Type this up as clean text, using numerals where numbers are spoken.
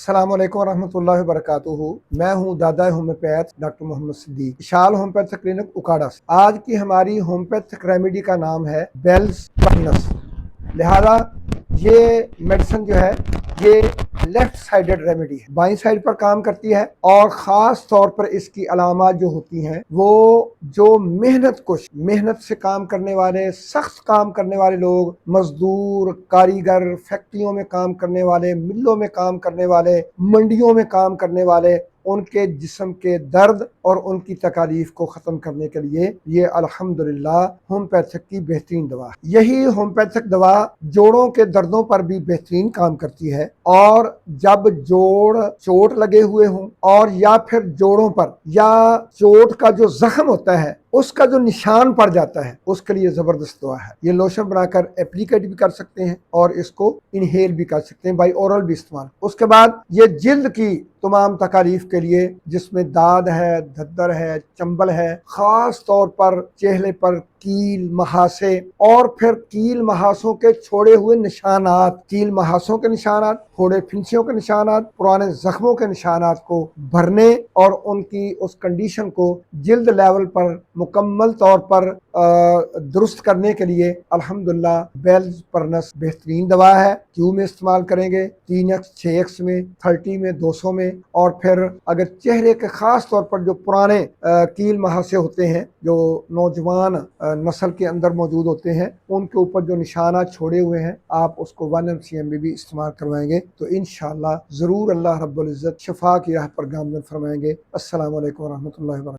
अस्सलाम वालेकुम रहमतुल्लाहि व बरकातुहू। मैं हूँ दादा होम्योपैथ डॉक्टर मोहम्मद सिद्दीक, विशाल होम्योपैथिक क्लिनिक उकाड़ा से। आज की हमारी होम्योपैथिक रेमेडी का नाम है बेल्स परनस। लिहाजा ये मेडिसिन जो है ये लेफ्ट साइडेड रेमेडी है, बाई साइड पर काम करती है। और ख़ास तौर पर इसकी अलामात जो होती हैं वो जो मेहनत से काम करने वाले, सख्त काम करने वाले लोग, मजदूर, कारीगर, फैक्ट्रियों में काम करने वाले, मिलों में काम करने वाले, मंडियों में काम करने वाले, उनके जिस्म के दर्द और उनकी तकालीफ को ख़त्म करने के लिए ये अल्हम्दुलिल्लाह होम्योपैथिक की बेहतरीन दवा है। यही होम्योपैथिक दवा जोड़ों के दर्दों पर भी बेहतरीन काम करती है। और जब जोड़ चोट लगे हुए हों और या फिर जोड़ों पर या चोट का जो जख्म होता है उसका जो निशान पड़ जाता है उसके लिए जबरदस्त दवा है। ये लोशन बनाकर एप्लीकेट भी कर सकते हैं और इसको इनहेल भी कर सकते हैं, बाई ओरल भी इस्तेमाल। उसके बाद ये जिल्द की तमाम तकालीफ के लिए, जिसमें दाद है, धद्दर है, चंबल है, खास तौर पर चेहरे पर कील महासे और फिर कील महासों के छोड़े हुए निशानात, कील महासों के निशानात, फोड़े फिंसियों के निशानात, पुराने जख्मों के निशानात को भरने और उनकी उस कंडीशन को जिल्द लेवल पर मुकम्मल तौर पर दुरुस्त करने के लिए अल्हम्दुलिल्लाह बेल्स परनस बेहतरीन दवा है। क्यू में इस्तेमाल करेंगे, 3x 6x में, 30 में, 200 में। और फिर अगर चेहरे के खास तौर पर जो पुराने कील महासे होते हैं जो नौजवान नस्ल के अंदर मौजूद होते हैं, उनके ऊपर जो निशानात छोड़े हुए हैं, आप उसको 1mcm में भी इस्तेमाल करवाएंगे तो इंशाअल्लाह ज़रूर अल्लाह रब्बुल इज़्ज़त शिफा की राह पर गामज़न फरमाएंगे। अस्सलामु अलैकुम व रहमतुल्लाहि व बरकातुहू।